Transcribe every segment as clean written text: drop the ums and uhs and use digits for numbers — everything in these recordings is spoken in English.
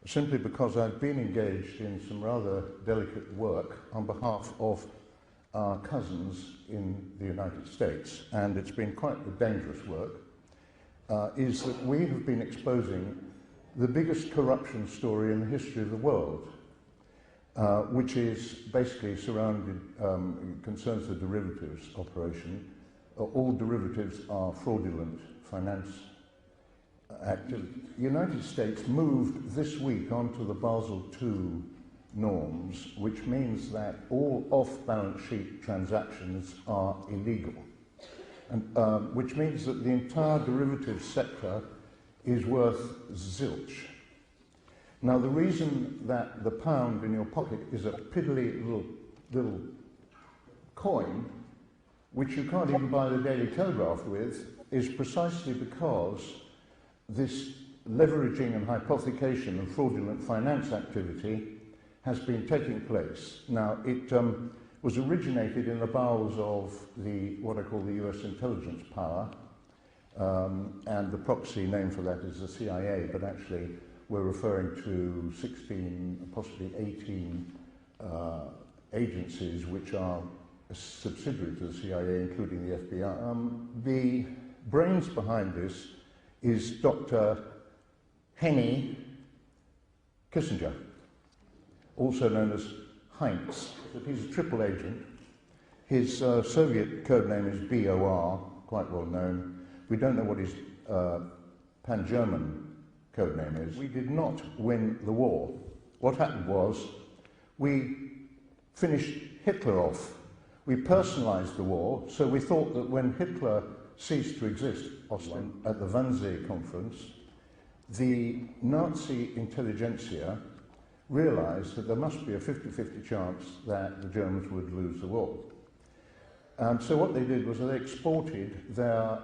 simply because I've been engaged in some rather delicate work on behalf of our cousins in the United States, and it's been quite a dangerous work, is that we have been exposing the biggest corruption story in the history of the world, which is basically concerns the derivatives operation. All derivatives are fraudulent finance activity. The United States moved this week onto the Basel II norms, which means that all off-balance sheet transactions are illegal, and which means that the entire derivatives sector is worth zilch. Now, the reason that the pound in your pocket is a piddly little coin, which you can't even buy the Daily Telegraph with, is precisely because this leveraging and hypothecation and fraudulent finance activity has been taking place. Now, it was originated in the bowels of what I call the US intelligence power, and the proxy name for that is the CIA, but actually we're referring to 16, possibly 18 agencies which are subsidiary to the CIA, including the FBI. The brains behind this is Dr. Henry Kissinger, also known as Heinz. He's a triple agent. His Soviet code name is BOR, quite well known. We don't know what his pan-German code name is. We did not win the war. What happened was we finished Hitler off. We personalized the war, so we thought that when Hitler ceased to exist, Austin, at the Wannsee conference, the Nazi intelligentsia realized that there must be a 50-50 chance that the Germans would lose the war. And so what they did was they exported their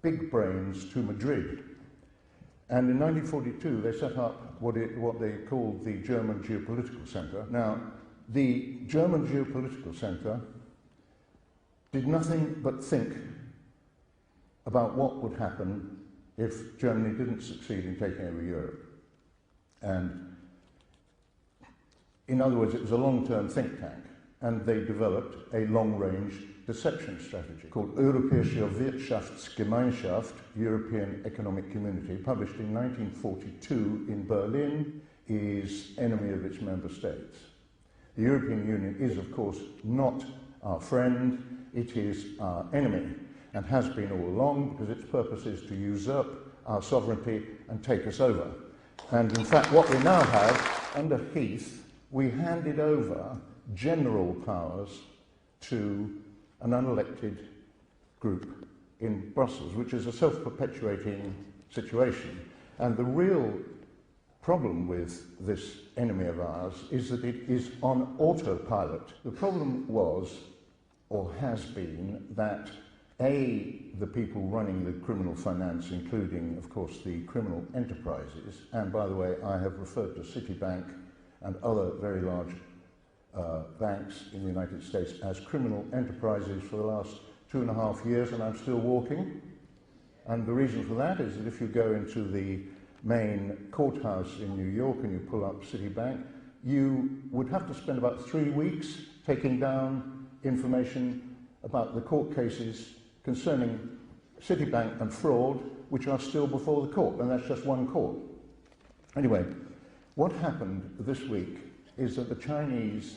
big brains to Madrid. And in 1942, they set up what they called the German Geopolitical Center. Now, the German Geopolitical Center did nothing but think about what would happen if Germany didn't succeed in taking over Europe. And in other words, it was a long-term think tank, and they developed a long-range deception strategy called Europäische Wirtschaftsgemeinschaft, European Economic Community, published in 1942 in Berlin, is enemy of its member states. The European Union is, of course, not our friend, it is our enemy, and has been all along, because its purpose is to usurp our sovereignty and take us over. And in fact, what we now have, under Heath, we handed over general powers to an unelected group in Brussels, which is a self-perpetuating situation. And the real problem with this enemy of ours is that it is on autopilot. The problem was, or has been, that the people running the criminal finance, including, of course, the criminal enterprises, and by the way, I have referred to Citibank and other very large banks in the United States as criminal enterprises for the last 2.5 years, and I'm still walking. And the reason for that is that if you go into the main courthouse in New York and you pull up Citibank, you would have to spend about 3 weeks taking down information about the court cases concerning Citibank and fraud, which are still before the court, and that's just one court. Anyway, what happened this week is that the Chinese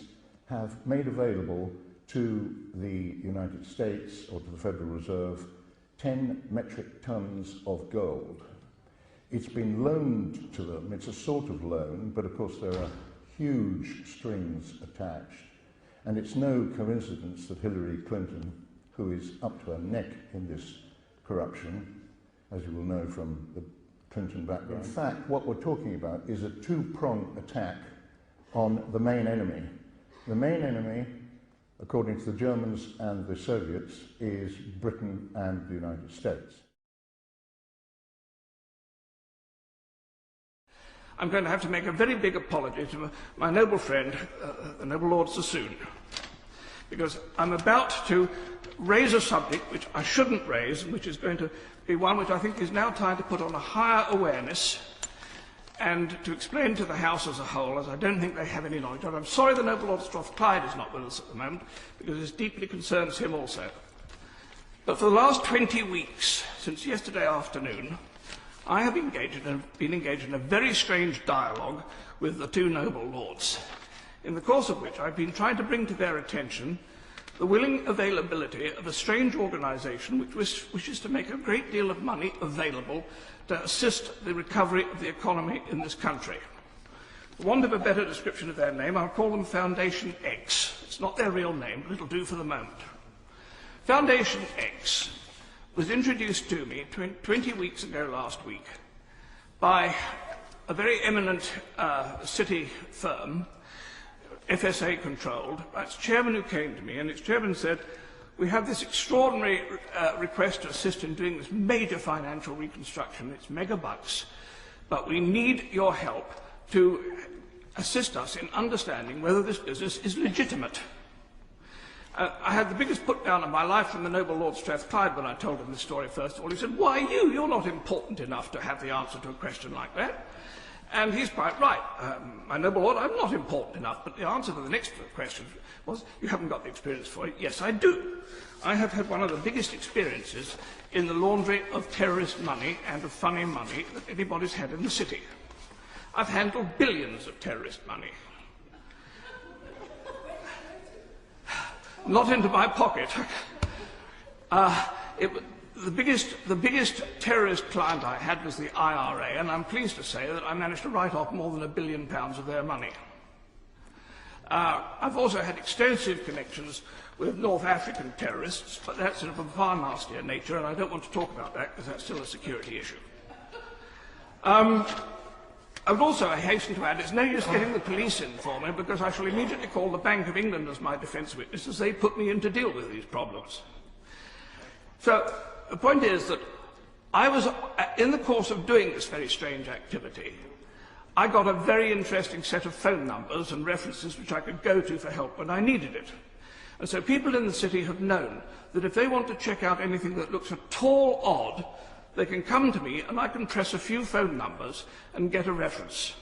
have made available to the United States, or to the Federal Reserve, 10 metric tons of gold. It's been loaned to them. It's a sort of loan, but of course there are huge strings attached. And it's no coincidence that Hillary Clinton, who is up to her neck in this corruption, as you will know from the Clinton background. In fact, what we're talking about is a two-pronged attack on the main enemy. The main enemy, according to the Germans and the Soviets, is Britain and the United States. I'm going to have to make a very big apology to my noble friend, the noble Lord Sassoon, because I'm about to raise a subject which I shouldn't raise, and which is going to be one which I think is now time to put on a higher awareness, and to explain to the House as a whole, as I don't think they have any knowledge of. I'm sorry the Noble Lord Strathclyde is not with us at the moment, because this deeply concerns him also. But for the last 20 weeks, since yesterday afternoon, I have been engaged in a very strange dialogue with the two noble lords, in the course of which I've been trying to bring to their attention the willing availability of a strange organisation which wishes to make a great deal of money available to assist the recovery of the economy in this country. For want of a better description of their name, I'll call them Foundation X. It's not their real name, but it'll do for the moment. Foundation X was introduced to me 20 weeks ago last week by a very eminent city firm, FSA controlled, by its chairman who came to me, and its chairman said, we have this extraordinary request to assist in doing this major financial reconstruction. It's mega bucks, but we need your help to assist us in understanding whether this business is legitimate. I had the biggest put down of my life from the Noble Lord Strathclyde when I told him this story first of all. He said, why you? You're not important enough to have the answer to a question like that. And he's quite right. My Noble Lord, I'm not important enough. But the answer to the next question was, you haven't got the experience for it. Yes, I do. I have had one of the biggest experiences in the laundry of terrorist money and of funny money that anybody's had in the city. I've handled billions of terrorist money. Not into my pocket. The biggest terrorist client I had was the IRA, and I'm pleased to say that I managed to write off more than £1 billion of their money. I've also had extensive connections with North African terrorists, but that's of a far nastier nature, and I don't want to talk about that because that's still a security issue. I would also, I hasten to add, it's no use getting the police in for me because I shall immediately call the Bank of England as my defence witness as they put me in to deal with these problems. So the point is that I was, in the course of doing this very strange activity, I got a very interesting set of phone numbers and references which I could go to for help when I needed it. And so people in the city have known that if they want to check out anything that looks at all odd, they can come to me and I can press a few phone numbers and get a reference.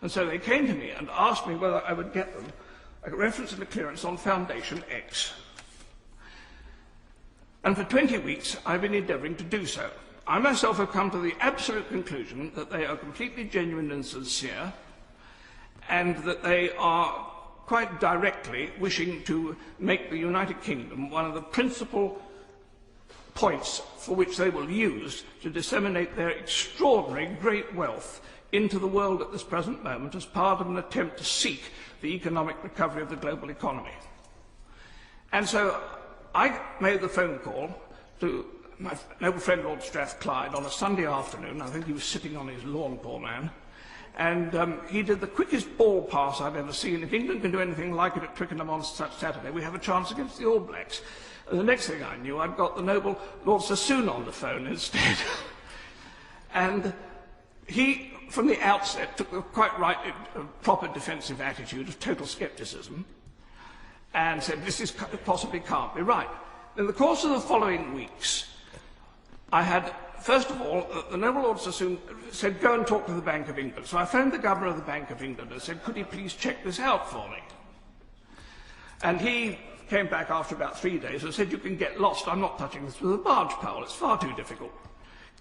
And so they came to me and asked me whether I would get them a reference and a clearance on Foundation X. And for 20 weeks I've been endeavouring to do so. I myself have come to the absolute conclusion that they are completely genuine and sincere, and that they are quite directly wishing to make the United Kingdom one of the principal points for which they will use to disseminate their extraordinary great wealth into the world at this present moment as part of an attempt to seek the economic recovery of the global economy. And so I made the phone call to my noble friend Lord Strathclyde on a Sunday afternoon. I think he was sitting on his lawn, poor man. And he did the quickest ball pass I've ever seen. If England can do anything like it at Twickenham on such Saturday, we have a chance against the All Blacks. And the next thing I knew, I'd got the noble Lord Sassoon on the phone instead. And he, from the outset, took the quite right, proper defensive attitude of total scepticism and said, this possibly can't be right. In the course of the following weeks, I had, first of all, the noble Lord Sassoon said, go and talk to the Bank of England. So I phoned the Governor of the Bank of England and said, could he please check this out for me? And he came back after about 3 days and said, you can get lost. I'm not touching this with a barge pole. It's far too difficult.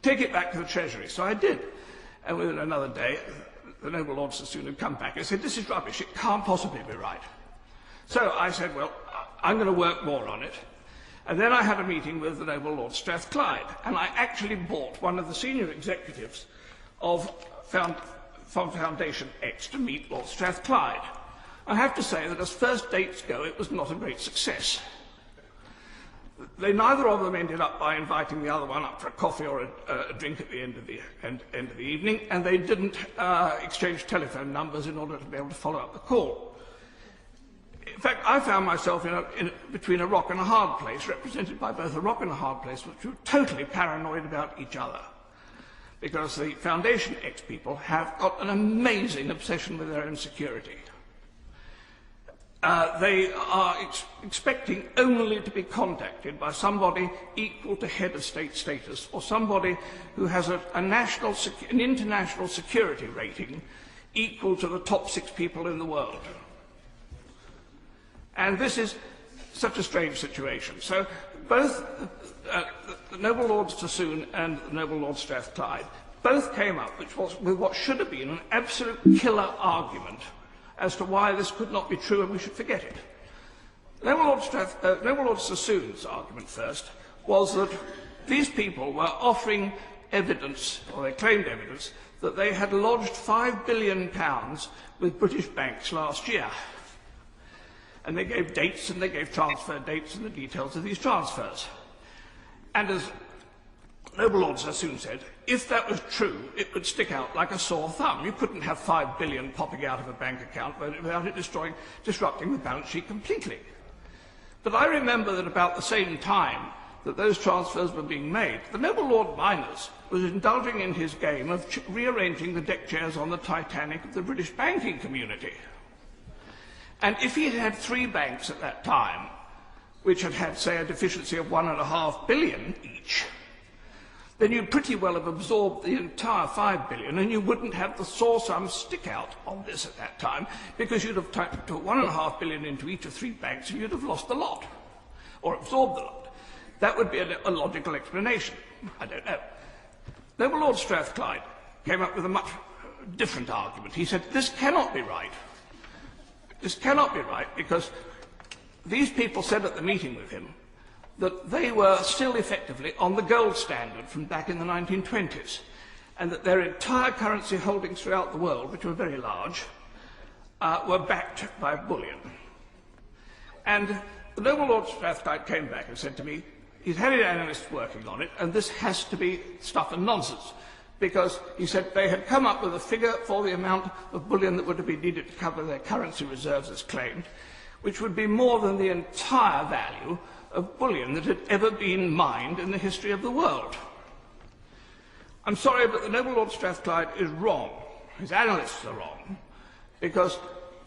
Take it back to the Treasury. So I did. And within another day, the noble Lord Sassoon had come back and said, this is rubbish. It can't possibly be right. So I said, well, I'm going to work more on it. And then I had a meeting with the noble Lord Strathclyde, and I actually bought one of the senior executives of Foundation X to meet Lord Strathclyde. I have to say that as first dates go, it was not a great success. Neither of them ended up by inviting the other one up for a coffee or a drink at the end of the evening, and they didn't exchange telephone numbers in order to be able to follow up the call. In fact, I found myself between a rock and a hard place, represented by both a rock and a hard place, which were totally paranoid about each other. Because the Foundation X people have got an amazing obsession with their own security. they are expecting only to be contacted by somebody equal to head of state status, or somebody who has an international security rating equal to the top 6 people in the world. And this is such a strange situation. So both the noble Lord Sassoon and the noble Lord Strathclyde both came up with what should have been an absolute killer argument as to why this could not be true and we should forget it. Noble Lord Sassoon's argument first was that these people were offering evidence, or they claimed evidence, that they had lodged £5 billion with British banks last year. And they gave dates and they gave transfer dates and the details of these transfers. And as noble Lord Sassoon said, if that was true, it would stick out like a sore thumb. You couldn't have £5 billion popping out of a bank account without it disrupting the balance sheet completely. But I remember that about the same time that those transfers were being made, the noble Lord Miners was indulging in his game of rearranging the deck chairs on the Titanic of the British banking community. And if he had had 3 banks at that time, which had had, say, a deficiency of £1.5 billion each, then you'd pretty well have absorbed the entire £5 billion, and you wouldn't have the sore sum stick out on this at that time, because you'd have put £1.5 billion into each of 3 banks, and you'd have lost the lot, or absorbed the lot. That would be a logical explanation. I don't know. Noble Lord Strathclyde came up with a much different argument. He said, this cannot be right. This cannot be right, because these people said at the meeting with him that they were still effectively on the gold standard from back in the 1920s, and that their entire currency holdings throughout the world, which were very large, were backed by bullion. And the noble Lord Strathclyde came back and said to me, he's had his analysts working on it, and this has to be stuff and nonsense, because he said they had come up with a figure for the amount of bullion that would be needed to cover their currency reserves as claimed, which would be more than the entire value of bullion that had ever been mined in the history of the world. I'm sorry, but the noble Lord Strathclyde is wrong. His analysts are wrong, because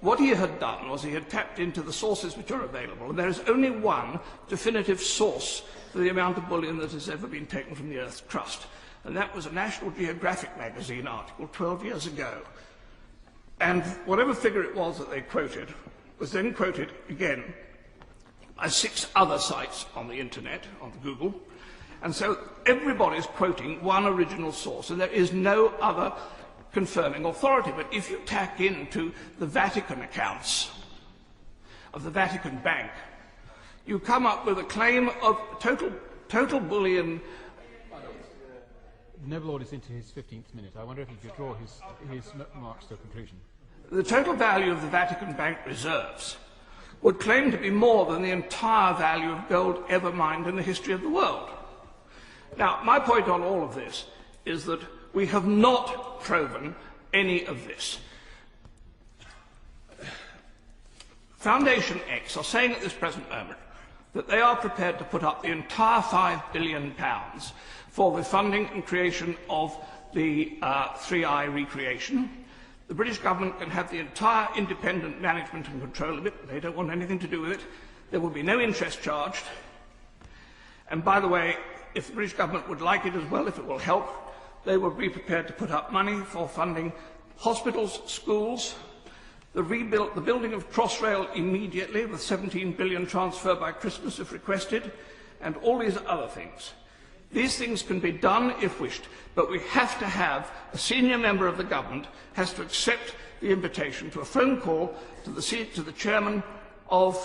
what he had done was he had tapped into the sources which are available, and there is only one definitive source for the amount of bullion that has ever been taken from the Earth's crust, and that was a National Geographic magazine article 12 years ago. And whatever figure it was that they quoted was then quoted again by 6 other sites on the internet, on Google, and so everybody's quoting one original source, and there is no other confirming authority. But if you tack into the Vatican accounts of the Vatican Bank, you come up with a claim of total bullion. The noble Lord is into his 15th minute. I wonder if he could draw his remarks to a conclusion. The total value of the Vatican Bank reserves would claim to be more than the entire value of gold ever mined in the history of the world. Now, my point on all of this is that we have not proven any of this. Foundation X are saying at this present moment that they are prepared to put up the entire £5 billion for the funding and creation of the 3i recreation. The British government can have the entire independent management and control of it. They don't want anything to do with it. There will be no interest charged. And by the way, if the British government would like it as well, if it will help, they will be prepared to put up money for funding hospitals, schools, the building of Crossrail immediately with 17 billion transfer by Christmas if requested, and all these other things. These things can be done if wished, but we have to have a senior member of the government has to accept the invitation to a phone call to the chairman of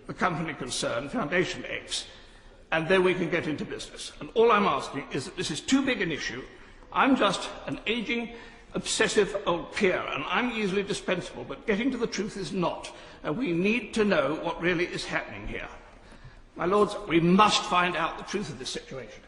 the company concerned, Foundation X, and then we can get into business. And all I'm asking is that this is too big an issue. I'm just an aging, obsessive old peer, and I'm easily dispensable, but getting to the truth is not, and we need to know what really is happening here. My lords, we must find out the truth of this situation.